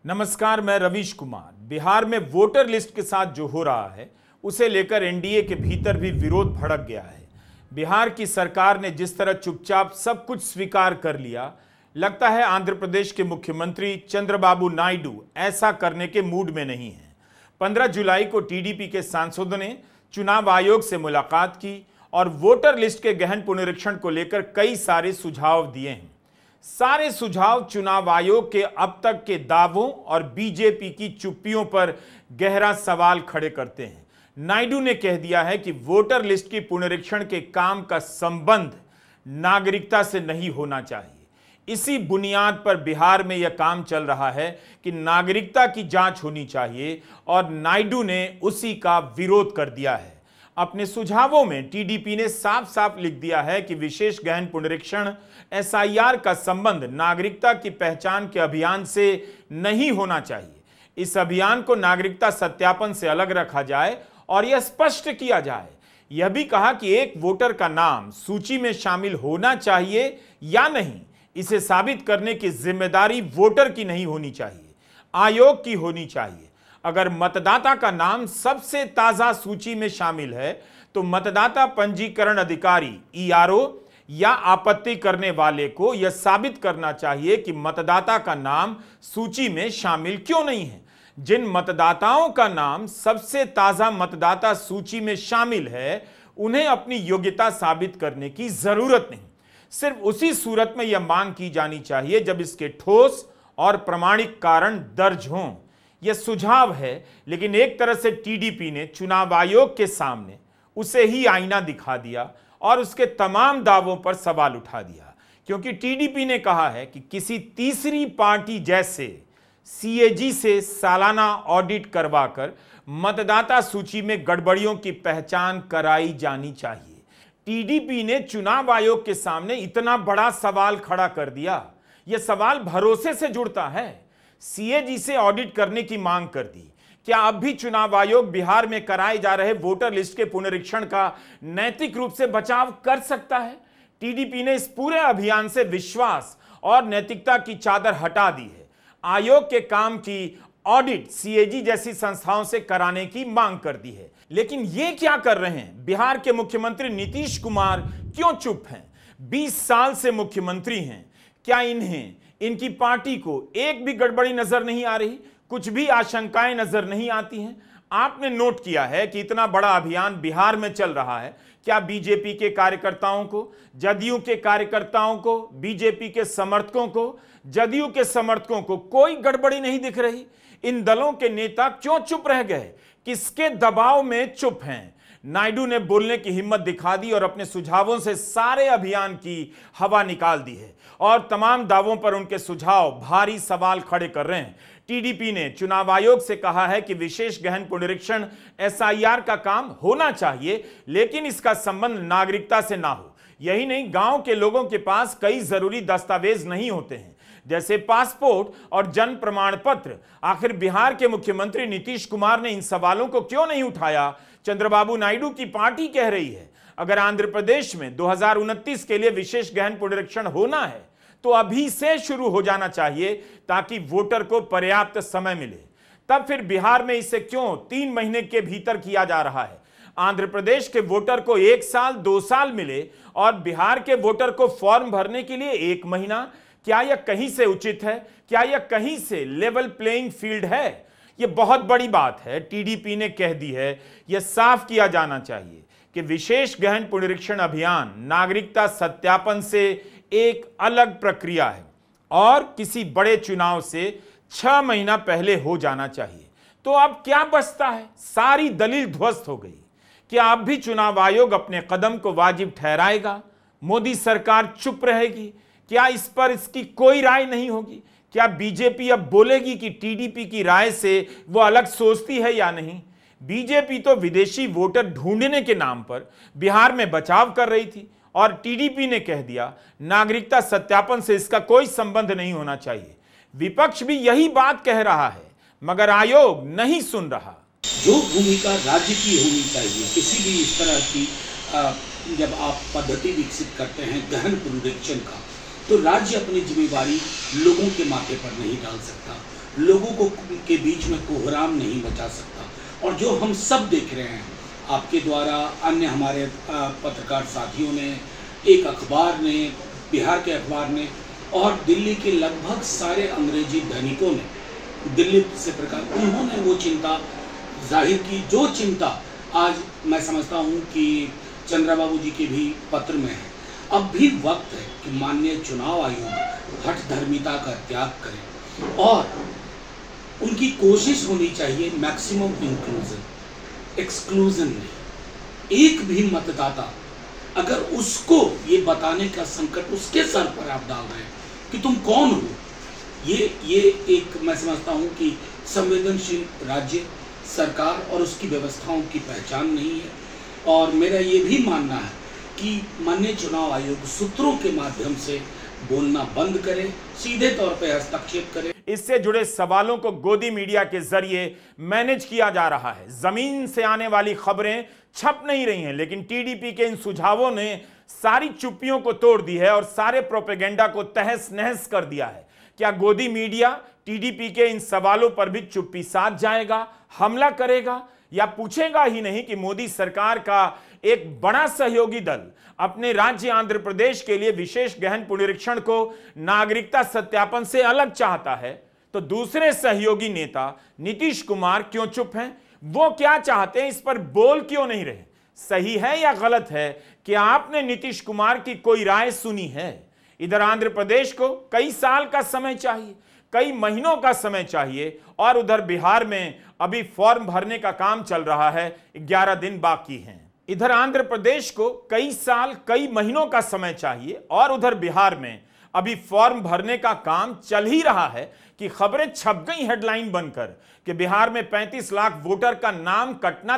नमस्कार, मैं रवीश कुमार। बिहार में वोटर लिस्ट के साथ जो हो रहा है उसे लेकर एनडीए के भीतर भी विरोध भड़क गया है। बिहार की सरकार ने जिस तरह चुपचाप सब कुछ स्वीकार कर लिया, लगता है आंध्र प्रदेश के मुख्यमंत्री चंद्रबाबू नायडू ऐसा करने के मूड में नहीं है। 15 जुलाई को टीडीपी के सांसदों ने चुनाव आयोग से मुलाकात की और वोटर लिस्ट के गहन पुनरीक्षण को लेकर कई सारे सुझाव दिए हैं। सारे सुझाव चुनाव आयोग के अब तक के दावों और बीजेपी की चुप्पियों पर गहरा सवाल खड़े करते हैं। नायडू ने कह दिया है कि वोटर लिस्ट की पुनरीक्षण के काम का संबंध नागरिकता से नहीं होना चाहिए। इसी बुनियाद पर बिहार में यह काम चल रहा है कि नागरिकता की जांच होनी चाहिए और नायडू ने उसी का विरोध कर दिया है। अपने सुझावों में टीडीपी ने साफ साफ लिख दिया है कि विशेष गहन पुनरीक्षण एसआईआर का संबंध नागरिकता की पहचान के अभियान से नहीं होना चाहिए। इस अभियान को नागरिकता सत्यापन से अलग रखा जाए और यह स्पष्ट किया जाए। यह भी कहा कि एक वोटर का नाम सूची में शामिल होना चाहिए या नहीं, इसे साबित करने की जिम्मेदारी वोटर की नहीं होनी चाहिए, आयोग की होनी चाहिए। अगर मतदाता का नाम सबसे ताजा सूची में शामिल है तो मतदाता पंजीकरण अधिकारी ईआरओ या आपत्ति करने वाले को यह साबित करना चाहिए कि मतदाता का नाम सूची में शामिल क्यों नहीं है। जिन मतदाताओं का नाम सबसे ताजा मतदाता सूची में शामिल है उन्हें अपनी योग्यता साबित करने की जरूरत नहीं। सिर्फ उसी सूरत में यह मांग की जानी चाहिए जब इसके ठोस और प्रमाणिक कारण दर्ज हों। यह सुझाव है, लेकिन एक तरह से टीडीपी ने चुनाव आयोग के सामने उसे ही आईना दिखा दिया और उसके तमाम दावों पर सवाल उठा दिया, क्योंकि टीडीपी ने कहा है कि किसी तीसरी पार्टी जैसे सीएजी से सालाना ऑडिट करवाकर मतदाता सूची में गड़बड़ियों की पहचान कराई जानी चाहिए। टीडीपी ने चुनाव आयोग के सामने इतना बड़ा सवाल खड़ा कर दिया। यह सवाल भरोसे से जुड़ता है। सीएजी से ऑडिट करने की मांग कर दी। क्या अब भी चुनाव आयोग बिहार में कराए जा रहे वोटर लिस्ट के पुनरीक्षण का नैतिक रूप से बचाव कर सकता है? टीडीपी ने इस पूरे अभियान से विश्वास और नैतिकता की चादर हटा दी है। आयोग के काम की ऑडिट सीएजी जैसी संस्थाओं से कराने की मांग कर दी है। लेकिन ये क्या कर रहे हैं? बिहार के मुख्यमंत्री नीतीश कुमार क्यों चुप हैं? 20 साल से मुख्यमंत्री हैं। क्या इनकी पार्टी को एक भी गड़बड़ी नजर नहीं आ रही? कुछ भी आशंकाएं नजर नहीं आती हैं? आपने नोट किया है कि इतना बड़ा अभियान बिहार में चल रहा है। क्या बीजेपी के कार्यकर्ताओं को, जदयू के कार्यकर्ताओं को, बीजेपी के समर्थकों को, जदयू के समर्थकों को कोई गड़बड़ी नहीं दिख रही? इन दलों के नेता क्यों चुप रह गए? किसके दबाव में चुप हैं? नायडू ने बोलने की हिम्मत दिखा दी और अपने सुझावों से सारे अभियान की हवा निकाल दी है और तमाम दावों पर उनके सुझाव भारी सवाल खड़े कर रहे हैं। टीडीपी ने चुनाव आयोग से कहा है कि विशेष गहन पुनरीक्षण एसआईआर का काम होना चाहिए, लेकिन इसका संबंध नागरिकता से ना हो। यही नहीं, गांव के लोगों के पास कई जरूरी दस्तावेज नहीं होते हैं, जैसे पासपोर्ट और जन्म प्रमाण पत्र। आखिर बिहार के मुख्यमंत्री नीतीश कुमार ने इन सवालों को क्यों नहीं उठाया? चंद्रबाबू नायडू की पार्टी कह रही है अगर आंध्र प्रदेश में 2029 के लिए विशेष गहन पुनरीक्षण होना है तो अभी से शुरू हो जाना चाहिए ताकि वोटर को पर्याप्त समय मिले। तब फिर बिहार में इसे क्यों 3 महीने के भीतर किया जा रहा है? आंध्र प्रदेश के वोटर को 1 साल 2 साल मिले और बिहार के वोटर को फॉर्म भरने के लिए 1 महीना। क्या यह कहीं से उचित है? क्या यह कहीं से लेवल प्लेइंग फील्ड है? यह बहुत बड़ी बात है। टीडीपी ने कह दी है, यह साफ किया जाना चाहिए कि विशेष गहन पुनरीक्षण अभियान नागरिकता सत्यापन से एक अलग प्रक्रिया है और किसी बड़े चुनाव से 6 महीना पहले हो जाना चाहिए। तो अब क्या बचता है? सारी दलील ध्वस्त हो गई। क्या अब भी चुनाव आयोग अपने कदम को वाजिब ठहराएगा? मोदी सरकार चुप रहेगी? क्या इस पर इसकी कोई राय नहीं होगी? क्या बीजेपी अब बोलेगी कि टीडीपी की राय से वो अलग सोचती है या नहीं? बीजेपी तो विदेशी वोटर ढूंढने के नाम पर बिहार में बचाव कर रही थी और टीडीपी ने कह दिया नागरिकता सत्यापन से इसका कोई संबंध नहीं होना चाहिए। विपक्ष भी यही बात कह रहा है, मगर आयोग नहीं सुन रहा। जो भूमिका राज्य की होनी चाहिए किसी भी इस तरह की जब आप पद्धति विकसित करते हैं गहन पुनरीक्षण का, तो राज्य अपनी जिम्मेवारी लोगों के माथे पर नहीं डाल सकता। लोगों को के बीच में कोहराम नहीं बचा सकता। और जो हम सब देख रहे हैं आपके द्वारा, अन्य हमारे पत्रकार साथियों ने, एक अखबार ने, बिहार के अखबार ने और दिल्ली के लगभग सारे अंग्रेजी दैनिकों ने दिल्ली से प्रकाश, उन्होंने वो चिंता जाहिर की जो चिंता आज मैं समझता हूँ कि चंद्रा बाबू जी के भी पत्र में है। अब भी वक्त है कि माननीय चुनाव आयोग हठधर्मिता का त्याग करे और उनकी कोशिश होनी चाहिए मैक्सिमम इंक्लूजन, एक्सक्लूजन नहीं। एक भी मतदाता अगर उसको ये बताने का संकट उसके सर पर आप डाल रहे हैं कि तुम कौन हो, ये एक मैं समझता हूँ कि संवेदनशील राज्य सरकार और उसकी व्यवस्थाओं की पहचान नहीं है। और मेरा ये भी मानना है कि माननीय चुनाव आयोग सूत्रों के माध्यम से बोलना बंद करे, सीधे तौर पे हस्तक्षेप करे। इससे जुड़े सवालों को गोदी मीडिया के जरिए मैनेज किया जा रहा है। जमीन से आने वाली खबरें छप नहीं रही हैं, लेकिन टीडीपी के इन सुझावों ने सारी चुप्पियों को तोड़ दी है और सारे प्रोपेगेंडा को तहस नहस कर दिया है। क्या गोदी मीडिया टीडीपी के इन सवालों पर भी चुप्पी साध जाएगा, हमला करेगा, या पूछेगा ही नहीं कि मोदी सरकार का एक बड़ा सहयोगी दल अपने राज्य आंध्र प्रदेश के लिए विशेष गहन पुनरीक्षण को नागरिकता सत्यापन से अलग चाहता है, तो दूसरे सहयोगी नेता नीतीश कुमार क्यों चुप हैं? वो क्या चाहते हैं, इस पर बोल क्यों नहीं रहे? सही है या गलत है कि आपने नीतीश कुमार की कोई राय सुनी है? इधर आंध्र प्रदेश को कई साल का समय चाहिए, कई महीनों का समय चाहिए, और उधर बिहार में अभी फॉर्म भरने का काम चल रहा है, 11 दिन बाकी हैं। इधर आंध्र प्रदेश को कई साल कई महीनों का समय चाहिए और उधर बिहार में अभी फॉर्म भरने का काम चल ही रहा है कि खबरें छप गई हेडलाइन बनकर कि बिहार में 35 लाख वोटर का नाम कटना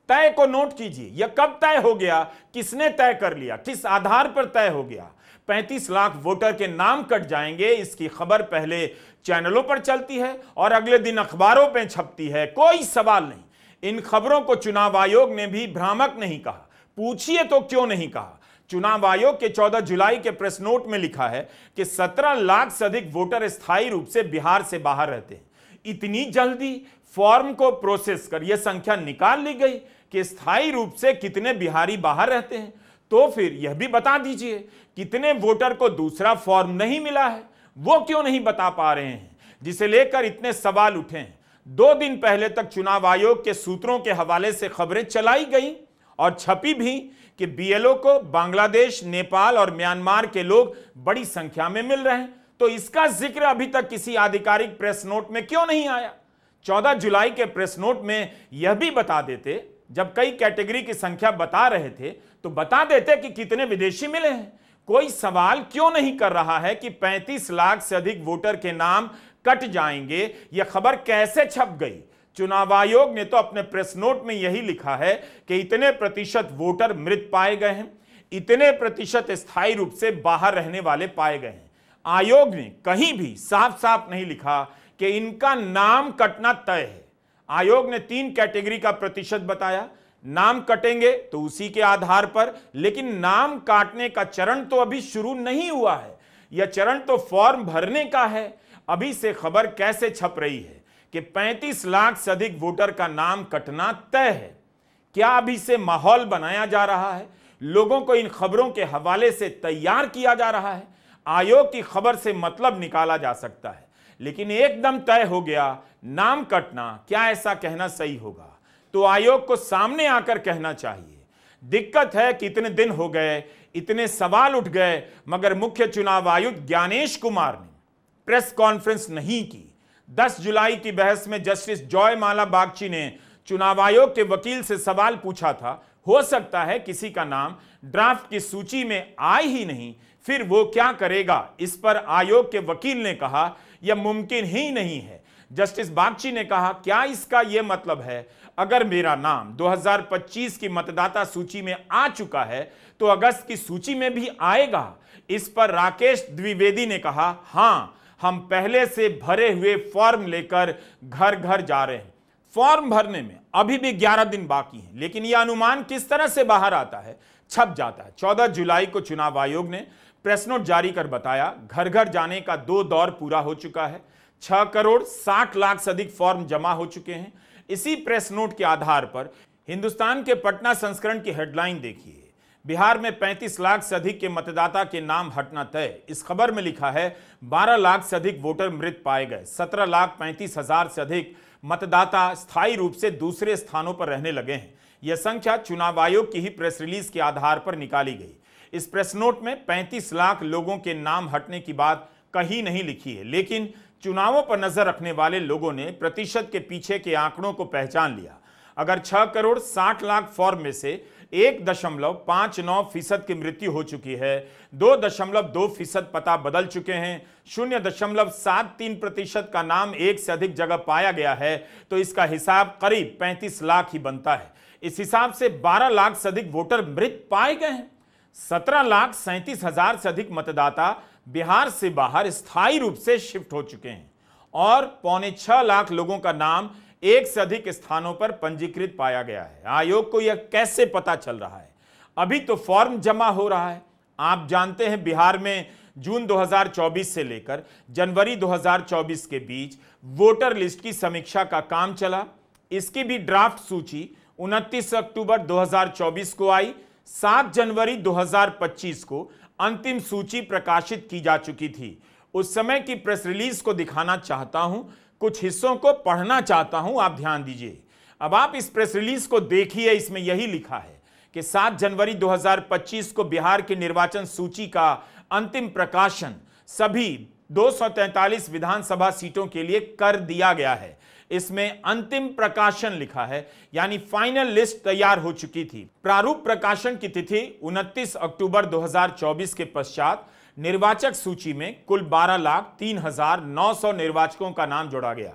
तय को नोट कीजिए। यह कब तय हो गया, किसने तय कर लिया, किस आधार पर तय हो गया? 35 लाख वोटर के नाम कट जाएंगे, इसकी खबर पहले चैनलों पर चलती है और अगले दिन अखबारों पर छपती है। कोई सवाल नहीं, इन खबरों को चुनाव आयोग ने भी भ्रामक नहीं कहा। पूछिए तो क्यों नहीं कहा? चुनाव आयोग के 14 जुलाई के प्रेस नोट में लिखा है कि 17 लाख से अधिक वोटर स्थायी रूप से बिहार से बाहर रहते हैं। इतनी जल्दी फॉर्म को प्रोसेस कर यह संख्या निकाल ली गई कि स्थायी रूप से कितने बिहारी बाहर रहते हैं। तो फिर यह भी बता दीजिए कितने वोटर को दूसरा फॉर्म नहीं मिला है, वो क्यों नहीं बता पा रहे हैं, जिसे लेकर इतने सवाल उठे हैं। 2 दिन पहले तक चुनाव आयोग के सूत्रों के हवाले से खबरें चलाई गई और छपी भी कि बीएलओ को बांग्लादेश, नेपाल और म्यांमार के लोग बड़ी संख्या में मिल रहे हैं। तो इसका जिक्र अभी तक किसी आधिकारिक प्रेस नोट में क्यों नहीं आया? 14 जुलाई के प्रेस नोट में यह भी बता देते, जब कई कैटेगरी की संख्या बता रहे थे तो बता देते कि कितने विदेशी मिले हैं। कोई सवाल क्यों नहीं कर रहा है कि 35 लाख से अधिक वोटर के नाम कट जाएंगे? यह खबर कैसे छप गई? चुनाव आयोग ने तो अपने प्रेस नोट में यही लिखा है कि इतने प्रतिशत वोटर मृत पाए गए हैं, इतने प्रतिशत स्थायी रूप से बाहर रहने वाले पाए गए हैं। आयोग ने कहीं भी साफ साफ नहीं लिखा कि इनका नाम कटना तय है। आयोग ने 3 कैटेगरी का प्रतिशत बताया। नाम कटेंगे तो उसी के आधार पर, लेकिन नाम काटने का चरण तो अभी शुरू नहीं हुआ है। यह चरण तो फॉर्म भरने का है। अभी से खबर कैसे छप रही है कि 35 लाख से अधिक वोटर का नाम कटना तय है? क्या अभी से माहौल बनाया जा रहा है? लोगों को इन खबरों के हवाले से तैयार किया जा रहा है? आयोग की खबर से मतलब निकाला जा सकता है, लेकिन एकदम तय हो गया नाम कटना, क्या ऐसा कहना सही होगा? तो आयोग को सामने आकर कहना चाहिए। दिक्कत है कि इतने दिन हो गए, इतने सवाल उठ गए, मगर मुख्य चुनाव आयुक्त ज्ञानेश कुमार ने प्रेस कॉन्फ्रेंस नहीं की। 10 जुलाई की बहस में जस्टिस जॉयमाला बागची ने चुनाव आयोग के वकील से सवाल पूछा था, हो सकता है किसी का नाम ड्राफ्ट की सूची में आए ही नहीं, फिर वो क्या करेगा? इस पर आयोग के वकील ने कहा यह मुमकिन ही नहीं है। जस्टिस बागची ने कहा, क्या इसका यह मतलब है अगर मेरा नाम 2025 की मतदाता सूची में आ चुका है तो अगस्त की सूची में भी आएगा? इस पर राकेश द्विवेदी ने कहा, हां, हम पहले से भरे हुए फॉर्म लेकर घर घर जा रहे हैं। फॉर्म भरने में अभी भी 11 दिन बाकी हैं, लेकिन यह अनुमान किस तरह से बाहर आता है, छप जाता है। 14 जुलाई को चुनाव आयोग ने प्रेस नोट जारी कर बताया, घर घर जाने का 2 दौर पूरा हो चुका है। 6 करोड़ 60 लाख से अधिक फॉर्म जमा हो चुके हैं। इसी प्रेस नोट के आधार पर हिंदुस्तान के पटना संस्करण की हेडलाइन देखिए, बिहार में 35 लाख से अधिक के मतदाता के नाम हटना तय। इस खबर में लिखा है 12 लाख से अधिक वोटर मृत पाए गए, 17,35,000 से अधिक मतदाता स्थायी रूप से दूसरे स्थानों पर रहने लगे हैं। यह संख्या चुनाव आयोग की ही प्रेस रिलीज के आधार पर निकाली गई। इस प्रेस नोट में 35 लाख लोगों के नाम हटने की बात कहीं नहीं लिखी है, लेकिन चुनावों पर नजर रखने वाले लोगों ने प्रतिशत के पीछे के आंकड़ों को पहचान लिया। अगर 6 करोड़ 60 लाख फॉर्म में से 1.59% की मृत्यु हो चुकी है, 2.2% पता बदल चुके हैं, 0.73% का नाम एक से अधिक जगह पाया गया है, तो इसका हिसाब करीब 35 लाख ही बनता है। इस हिसाब से 12 लाख से अधिक वोटर मृत पाए गए हैं। 17,37,000 से अधिक मतदाता बिहार से बाहर स्थायी रूप से शिफ्ट हो चुके हैं और 5.25 लाख लोगों का नाम एक से अधिक स्थानों पर पंजीकृत पाया गया है। आयोग को यह कैसे पता चल रहा है? अभी तो फॉर्म जमा हो रहा है। आप जानते हैं बिहार में जून 2024 से लेकर जनवरी 2024 के बीच वोटर लिस्ट की समीक्षा का काम चला। इसकी भी ड्राफ्ट सूची 29 अक्टूबर 2024 को आई। 7 जनवरी 2025 को अंतिम सूची प्रकाशित की जा चुकी थी। उस समय की प्रेस रिलीज को दिखाना चाहता हूं, कुछ हिस्सों को पढ़ना चाहता हूं, आप ध्यान दीजिए। अब आप इस प्रेस रिलीज को देखिए, इसमें यही लिखा है कि 7 जनवरी 2025 को बिहार की निर्वाचन सूची का अंतिम प्रकाशन सभी 243 विधानसभा सीटों के लिए कर दिया गया है। इसमें अंतिम प्रकाशन लिखा है, यानी फाइनल लिस्ट तैयार हो चुकी थी। प्रारूप प्रकाशन की तिथि 29 अक्टूबर 2024 के पश्चात निर्वाचक सूची में कुल 12,03,900 निर्वाचकों का नाम जोड़ा गया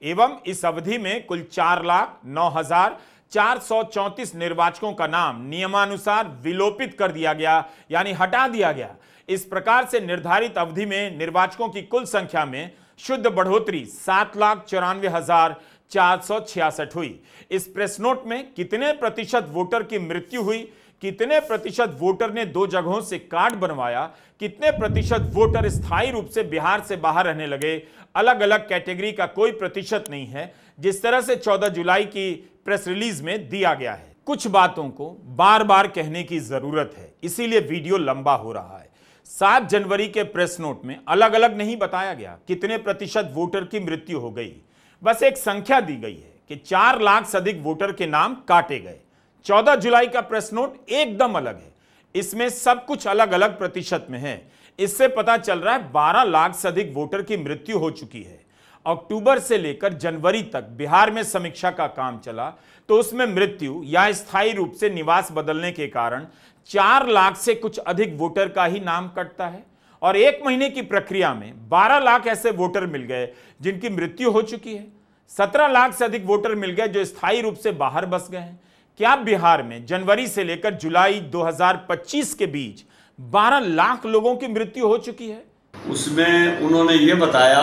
एवं इस अवधि में कुल 4,09,434 निर्वाचकों का नाम नियमानुसार विलोपित कर दिया गया, यानी हटा दिया गया। इस प्रकार से निर्धारित अवधि में निर्वाचकों की कुल संख्या में शुद्ध बढ़ोतरी 7,94,466 हुई। इस प्रेस नोट में कितने प्रतिशत वोटर की मृत्यु हुई, कितने प्रतिशत वोटर ने 2 जगहों से कार्ड बनवाया, कितने प्रतिशत वोटर स्थायी रूप से बिहार से बाहर रहने लगे, अलग अलग कैटेगरी का कोई प्रतिशत नहीं है, जिस तरह से 14 जुलाई की प्रेस रिलीज में दिया गया है। कुछ बातों को बार बार कहने की जरूरत है, इसीलिए वीडियो लंबा हो रहा है। 7 जनवरी के प्रेस नोट में अलग अलग नहीं बताया गया कितने प्रतिशत वोटर की मृत्यु हो गई, बस एक संख्या दी गई है कि 4 लाख से अधिक वोटर के नाम काटे गए। 14 जुलाई का प्रेस नोट एकदम अलग है, इसमें सब कुछ अलग अलग प्रतिशत में है। इससे पता चल रहा है 12 लाख से अधिक वोटर की मृत्यु हो चुकी है। अक्टूबर से लेकर जनवरी तक बिहार में समीक्षा का काम चला, तो उसमें मृत्यु या स्थायी रूप से निवास बदलने के कारण 4 लाख से कुछ अधिक वोटर का ही नाम कटता है और 1 महीने की प्रक्रिया में 12 लाख ऐसे वोटर मिल गए जिनकी मृत्यु हो चुकी है। 17 लाख से अधिक वोटर मिल गए जो स्थायी रूप से बाहर बस गए हैं। क्या बिहार में जनवरी से लेकर जुलाई 2025 के बीच 12 लाख लोगों की मृत्यु हो चुकी है? उसमें उन्होंने ये बताया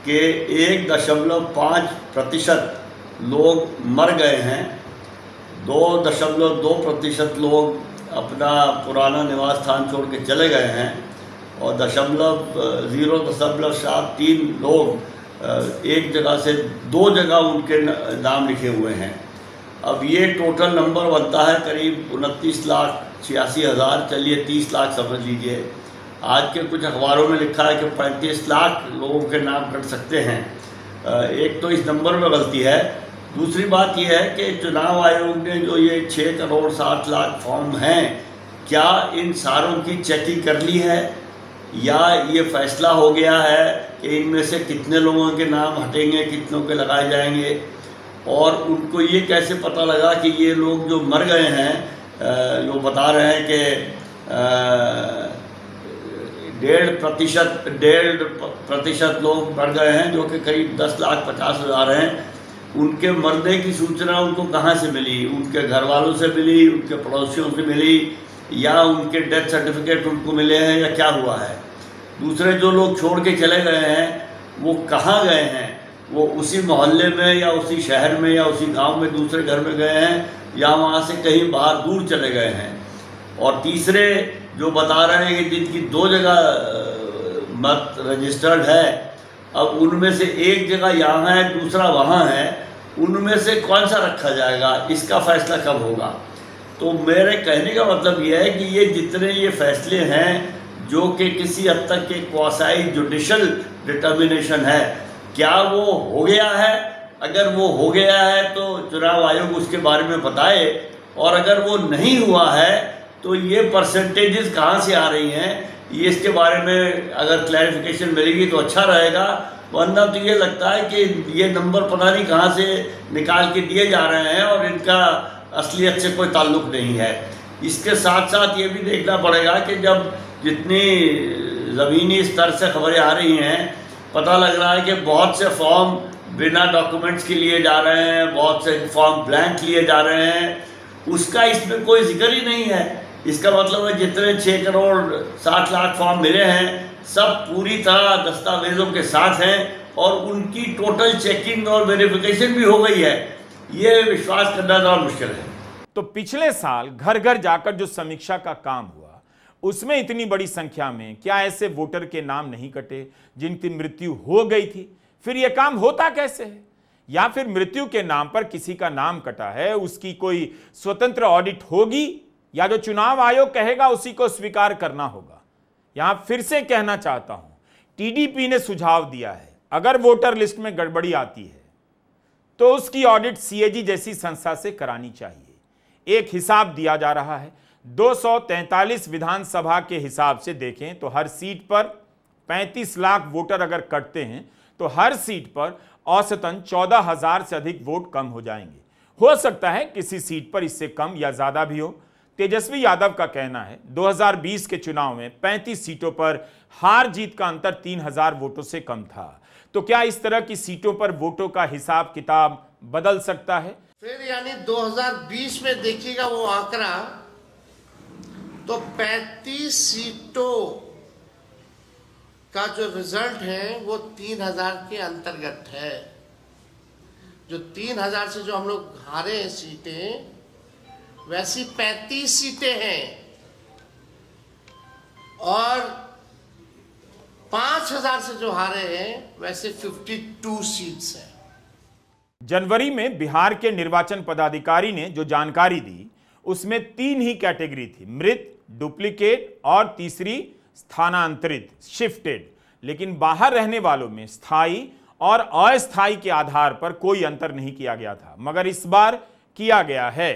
कि 1.5% लोग मर गए हैं, 2.2% लोग अपना पुराना निवास स्थान छोड़ के चले गए हैं और 0.73 लोग एक जगह से 2 जगह उनके नाम लिखे हुए हैं। अब ये टोटल नंबर बनता है करीब 29,86,000, चलिए 30 लाख समझ लीजिए। आज के कुछ अखबारों में लिखा है कि 35 लाख लोगों के नाम कट सकते हैं। एक तो इस नंबर में गलती है। दूसरी बात यह है कि चुनाव आयोग ने जो ये 6 करोड़ 60 लाख फॉर्म हैं, क्या इन सारों की चेकिंग कर ली है या ये फैसला हो गया है कि इनमें से कितने लोगों के नाम हटेंगे, कितनों के लगाए जाएंगे, और उनको ये कैसे पता लगा कि ये लोग जो मर गए हैं, जो बता रहे हैं कि 1.5% लोग मर गए हैं, जो कि करीब 10,50,000 हैं, उनके मरने की सूचना उनको कहाँ से मिली? उनके घर वालों से मिली, उनके पड़ोसियों से मिली, या उनके डेथ सर्टिफिकेट उनको मिले हैं, या क्या हुआ है? दूसरे जो लोग छोड़ के चले गए हैं वो कहाँ गए हैं? वो उसी मोहल्ले में या उसी शहर में या उसी गांव में दूसरे घर में गए हैं, या वहाँ से कहीं बाहर दूर चले गए हैं? और तीसरे जो बता रहे हैं कि जिनकी 2 जगह मत रजिस्टर्ड है, अब उनमें से एक जगह यहाँ है, दूसरा वहाँ है, उनमें से कौन सा रखा जाएगा, इसका फैसला कब होगा। तो मेरे कहने का मतलब यह है कि ये जितने ये फैसले हैं जो कि किसी हद तक के क्वासाई जुडिशल डिटर्मिनेशन है, क्या वो हो गया है? अगर वो हो गया है तो चुनाव आयोग उसके बारे में बताए, और अगर वो नहीं हुआ है तो ये परसेंटेजेस कहाँ से आ रही हैं, ये इसके बारे में अगर क्लैरिफिकेशन मिलेगी तो अच्छा रहेगा। वरना तो ये लगता है कि ये नंबर पता नहीं कहाँ से निकाल के दिए जा रहे हैं और इनका असलियत से कोई ताल्लुक नहीं है। इसके साथ साथ ये भी देखना पड़ेगा कि जब जितनी ज़मीनी स्तर से खबरें आ रही हैं, पता लग रहा है कि बहुत से फॉर्म बिना डॉक्यूमेंट्स के लिए जा रहे हैं, बहुत से फॉर्म ब्लैंक लिए जा रहे हैं, उसका इसमें कोई जिक्र ही नहीं है। इसका मतलब है जितने 6 करोड़ 60 लाख फॉर्म मिले हैं सब पूरी तरह दस्तावेज़ों के साथ हैं और उनकी टोटल चेकिंग और वेरिफिकेशन भी हो गई है। ये विश्वास करना थोड़ा मुश्किल है। तो पिछले साल घर घर जाकर जो समीक्षा का काम हुआ, उसमें इतनी बड़ी संख्या में क्या ऐसे वोटर के नाम नहीं कटे जिनकी मृत्यु हो गई थी? फिर यह काम होता कैसे है? या फिर मृत्यु के नाम पर किसी का नाम कटा है, उसकी कोई स्वतंत्र ऑडिट होगी, या जो चुनाव आयोग कहेगा उसी को स्वीकार करना होगा? यहां फिर से कहना चाहता हूं, टीडीपी ने सुझाव दिया है अगर वोटर लिस्ट में गड़बड़ी आती है तो उसकी ऑडिट सीएजी जैसी संस्था से करानी चाहिए। एक हिसाब दिया जा रहा है, 243 विधानसभा के हिसाब से देखें तो हर सीट पर 35 लाख वोटर अगर कटते हैं तो हर सीट पर औसतन 14,000 से अधिक वोट कम हो जाएंगे। हो सकता है किसी सीट पर इससे कम या ज्यादा भी हो। तेजस्वी यादव का कहना है 2020 के चुनाव में 35 सीटों पर हार जीत का अंतर 3,000 वोटों से कम था। तो क्या इस तरह की सीटों पर वोटों का हिसाब किताब बदल सकता है? फिर यानी 2020 में देखिएगा वो आंकड़ा, तो 35 सीटों का जो रिजल्ट है वो 3,000 के अंतर्गत है। जो 3,000 से जो हम लोग हारे हैं सीटें, वैसी 35 सीटें हैं और 5,000 से जो हारे हैं वैसे 52 सीट्स हैं। जनवरी में बिहार के निर्वाचन पदाधिकारी ने जो जानकारी दी उसमें 3 ही कैटेगरी थी, मृत, डुप्लीकेट और तीसरी स्थानांतरित, शिफ्टेड। लेकिन बाहर रहने वालों में स्थायी और अस्थायी के आधार पर कोई अंतर नहीं किया गया था, मगर इस बार किया गया है।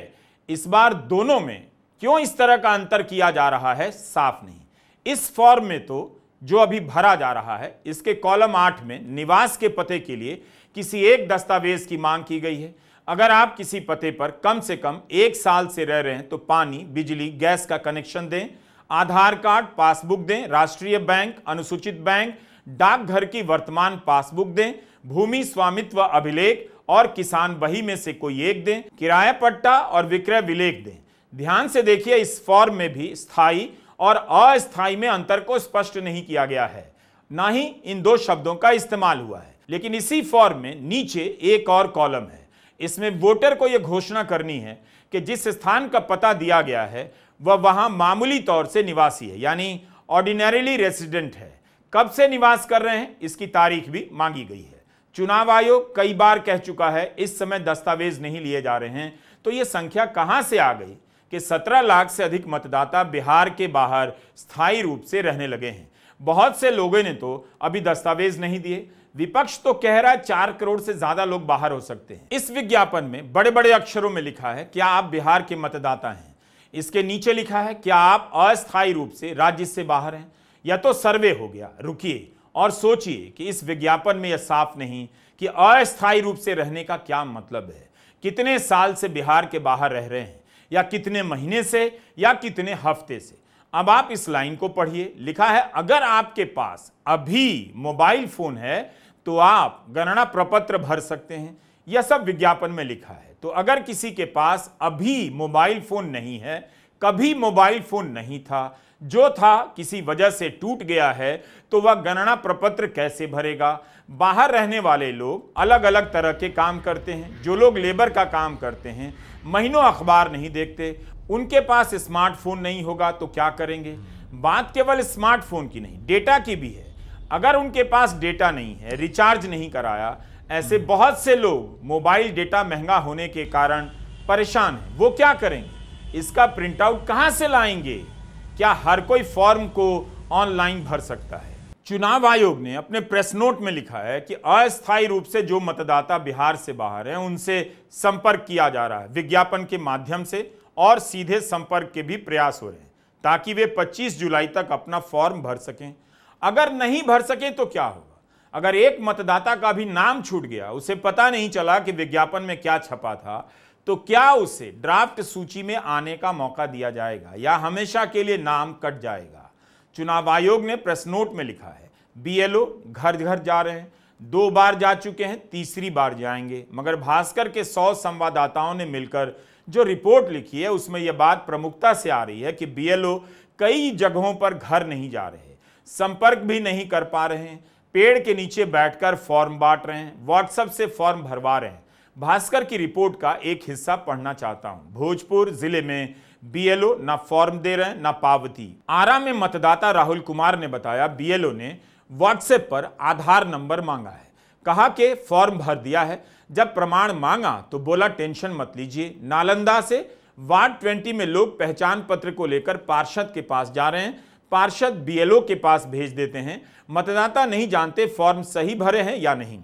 इस बार दोनों में क्यों इस तरह का अंतर किया जा रहा है, साफ नहीं। इस फॉर्म में तो जो अभी भरा जा रहा है, इसके कॉलम 8 में निवास के पते के लिए किसी एक दस्तावेज की मांग की गई है। अगर आप किसी पते पर कम से कम 1 साल से रह रहे हैं तो पानी, बिजली, गैस का कनेक्शन दें, आधार कार्ड, पासबुक दें, राष्ट्रीय बैंक, अनुसूचित बैंक, डाकघर की वर्तमान पासबुक दें, भूमि स्वामित्व अभिलेख और किसान बही में से कोई एक दें, किराया पट्टा और विक्रय विलेख दें। ध्यान से देखिए, इस फॉर्म में भी स्थायी और अस्थायी में अंतर को स्पष्ट नहीं किया गया है, ना ही इन 2 शब्दों का इस्तेमाल हुआ है। लेकिन इसी फॉर्म में नीचे एक और कॉलम है। इसमें वोटर को यह घोषणा करनी है कि जिस स्थान का पता दिया गया है वह वहां मामूली तौर से निवासी है, यानी ऑर्डिनरीली रेसिडेंट है। कब से निवास कर रहे हैं, इसकी तारीख भी मांगी गई है। चुनाव आयोग कई बार कह चुका है इस समय दस्तावेज नहीं लिए जा रहे हैं। तो यह संख्या कहां से आ गई कि 17 लाख से अधिक मतदाता बिहार के बाहर स्थायी रूप से रहने लगे हैं? बहुत से लोगों ने तो अभी दस्तावेज नहीं दिए। विपक्ष तो कह रहा है 4 करोड़ से ज्यादा लोग बाहर हो सकते हैं। इस विज्ञापन में बड़े बड़े अक्षरों में लिखा है क्या आप बिहार के मतदाता हैं। इसके नीचे लिखा है क्या आप अस्थायी रूप से राज्य से बाहर हैं। या तो सर्वे हो गया। रुकिए और सोचिए कि इस विज्ञापन में यह साफ नहीं कि अस्थायी रूप से रहने का क्या मतलब है। कितने साल से बिहार के बाहर रह रहे हैं, या कितने महीने से, या कितने हफ्ते से। अब आप इस लाइन को पढ़िए। लिखा है अगर आपके पास अभी मोबाइल फोन है तो आप गणना प्रपत्र भर सकते हैं। यह सब विज्ञापन में लिखा है। तो अगर किसी के पास अभी मोबाइल फोन नहीं है, कभी मोबाइल फोन नहीं था, जो था किसी वजह से टूट गया है, तो वह गणना प्रपत्र कैसे भरेगा। बाहर रहने वाले लोग अलग अलग तरह के काम करते हैं। जो लोग लेबर का काम करते हैं, महीनों अखबार नहीं देखते, उनके पास स्मार्टफोन नहीं होगा तो क्या करेंगे। बात केवल स्मार्टफोन की नहीं, डेटा की भी है। अगर उनके पास डेटा नहीं है, रिचार्ज नहीं कराया, ऐसे बहुत से लोग मोबाइल डेटा महंगा होने के कारण परेशान हैं, वो क्या करेंगे? इसका प्रिंट आउट कहां से लाएंगे? क्या हर कोई फॉर्म को ऑनलाइन भर सकता है? चुनाव आयोग ने अपने प्रेस नोट में लिखा है कि अस्थायी रूप से जो मतदाता बिहार से बाहर हैं उनसे संपर्क किया जा रहा है, विज्ञापन के माध्यम से और सीधे संपर्क के भी प्रयास हो रहे हैं ताकि वे 25 जुलाई तक अपना फॉर्म भर सकें। अगर नहीं भर सके तो क्या होगा? अगर एक मतदाता का भी नाम छूट गया, उसे पता नहीं चला कि विज्ञापन में क्या छपा था, तो क्या उसे ड्राफ्ट सूची में आने का मौका दिया जाएगा या हमेशा के लिए नाम कट जाएगा? चुनाव आयोग ने प्रेस नोट में लिखा है, बीएलओ घर घर जा रहे हैं, 2 बार जा चुके हैं, तीसरी बार जाएंगे। मगर भास्कर के 100 संवाददाताओं ने मिलकर जो रिपोर्ट लिखी है उसमें यह बात प्रमुखता से आ रही है कि बीएलओ कई जगहों पर घर नहीं जा रहे, संपर्क भी नहीं कर पा रहे हैं, पेड़ के नीचे बैठकर फॉर्म बांट रहे हैं, व्हाट्सएप से फॉर्म भरवा रहे हैं। भास्कर की रिपोर्ट का एक हिस्सा पढ़ना चाहता हूं। भोजपुर जिले में बीएलओ ना फॉर्म दे रहे हैं ना पावती। आरा में मतदाता राहुल कुमार ने बताया बीएलओ ने व्हाट्सएप पर आधार नंबर मांगा है, कहा कि फॉर्म भर दिया है। जब प्रमाण मांगा तो बोला टेंशन मत लीजिए। नालंदा से वार्ड 20 में लोग पहचान पत्र को लेकर पार्षद के पास जा रहे हैं, पार्षद बीएलओ के पास भेज देते हैं। मतदाता नहीं जानते फॉर्म सही भरे हैं या नहीं।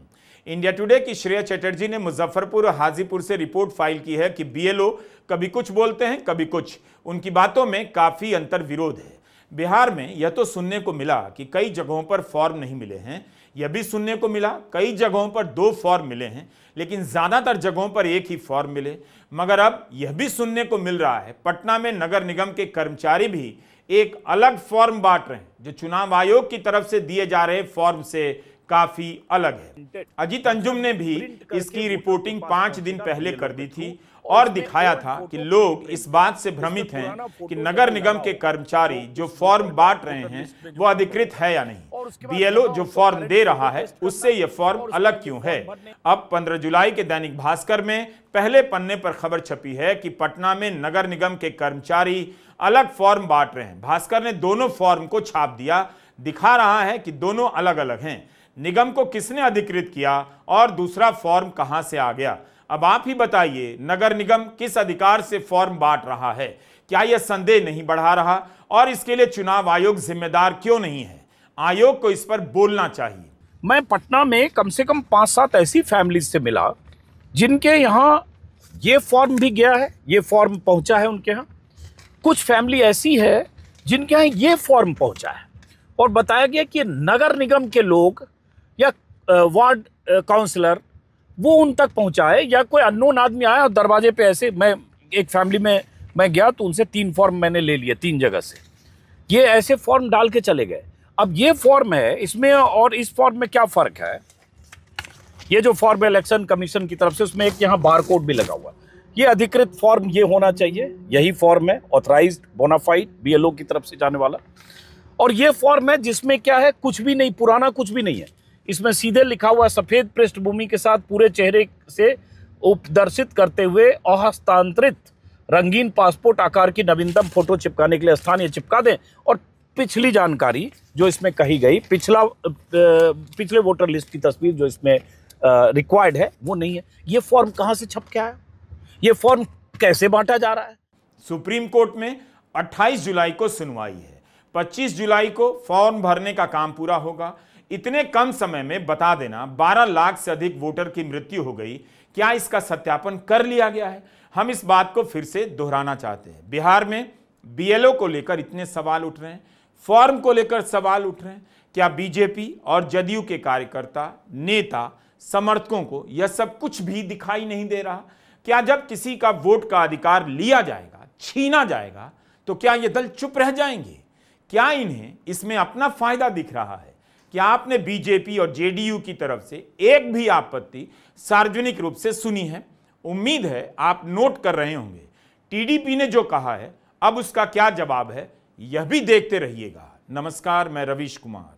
इंडिया टुडे की श्रेया चटर्जी ने मुजफ्फरपुर और हाजीपुर से रिपोर्ट फाइल की है कि बीएलओ कभी कुछ बोलते हैं कभी कुछ, उनकी बातों में काफी अंतर विरोध है। बिहार में यह तो सुनने को मिला कि कई जगहों पर फॉर्म नहीं मिले हैं, यह भी सुनने को मिला कई जगहों पर 2 फॉर्म मिले हैं, लेकिन ज्यादातर जगहों पर एक ही फॉर्म मिले। मगर अब यह भी सुनने को मिल रहा है पटना में नगर निगम के कर्मचारी भी एक अलग फॉर्म बांट रहे हैं, जो चुनाव आयोग की तरफ से दिए जा रहे फॉर्म से काफी अलग है। अजीत अंजुम ने भी इसकी रिपोर्टिंग 5 दिन पहले कर दी थी और दिखाया था कि लोग इस बात से भ्रमित हैं कि नगर निगम के कर्मचारी जो फॉर्म बांट रहे हैं वो अधिकृत है या नहीं। बीएलओ जो फॉर्म दे रहा है उससे यह फॉर्म अलग क्यों है? अब 15 जुलाई के दैनिक भास्कर में पहले पन्ने पर खबर छपी है कि पटना में नगर निगम के कर्मचारी अलग फॉर्म बांट रहे हैं। भास्कर ने दोनों फॉर्म को छाप दिया, दिखा रहा है कि दोनों अलग अलग हैं। निगम को किसने अधिकृत किया और दूसरा फॉर्म कहां से आ गया? अब आप ही बताइए, नगर निगम किस अधिकार से फॉर्म बांट रहा है? क्या यह संदेह नहीं बढ़ा रहा? और इसके लिए चुनाव आयोग जिम्मेदार क्यों नहीं है? आयोग को इस पर बोलना चाहिए। मैं पटना में कम से कम 5-7 ऐसी फैमिलीज से मिला जिनके यहाँ ये फॉर्म भी गया है, ये फॉर्म पहुंचा है उनके यहाँ। कुछ फैमिली ऐसी है जिनके यहाँ ये फॉर्म पहुंचा है और बताया गया कि नगर निगम के लोग या वार्ड काउंसलर वो उन तक पहुंचा है, या कोई अननोन आदमी आया और दरवाजे पे ऐसे, मैं एक फैमिली में मैं गया तो उनसे 3 फॉर्म मैंने ले लिए 3 जगह से, ये ऐसे फॉर्म डाल के चले गए। अब ये फॉर्म है, इसमें और इस फॉर्म में क्या फ़र्क है? ये जो फॉर्म इलेक्शन कमीशन की तरफ से, उसमें एक यहाँ बार कोड भी लगा हुआ है। ये अधिकृत फॉर्म ये होना चाहिए, यही फॉर्म है, ऑथराइज्ड बोनाफाइड बीएलओ की तरफ से जाने वाला। और ये फॉर्म है जिसमें क्या है, कुछ भी नहीं, पुराना कुछ भी नहीं है। इसमें सीधे लिखा हुआ सफ़ेद पृष्ठभूमि के साथ पूरे चेहरे से उपदर्शित करते हुए अहस्तांतरित रंगीन पासपोर्ट आकार की नवीनतम फोटो चिपकाने के लिए स्थान ये चिपका दें। और पिछली जानकारी जो इसमें कही गई, पिछले वोटर लिस्ट की तस्वीर जो इसमें रिक्वायर्ड है वो नहीं है। ये फॉर्म कहाँ से छप के आया? ये फॉर्म कैसे बांटा जा रहा है? सुप्रीम कोर्ट में 28 जुलाई को सुनवाई है, 25 जुलाई को फॉर्म भरने का काम पूरा होगा। इतने कम समय में बता देना 12 लाख से अधिक वोटर की मृत्यु हो गई, क्या इसका सत्यापन कर लिया गया है? हम इस बात को फिर से दोहराना चाहते हैं। बिहार में बीएलओ को लेकर इतने सवाल उठ रहे हैं, फॉर्म को लेकर सवाल उठ रहे हैं, क्या बीजेपी और जदयू के कार्यकर्ता, नेता, समर्थकों को यह सब कुछ भी दिखाई नहीं दे रहा? क्या जब किसी का वोट का अधिकार लिया जाएगा, छीना जाएगा, तो क्या ये दल चुप रह जाएंगे? क्या इन्हें इसमें अपना फायदा दिख रहा है? क्या आपने बीजेपी और जेडीयू की तरफ से एक भी आपत्ति सार्वजनिक रूप से सुनी है? उम्मीद है आप नोट कर रहे होंगे। टीडीपी ने जो कहा है, अब उसका क्या जवाब है, यह भी देखते रहिएगा। नमस्कार, मैं रवीश कुमार।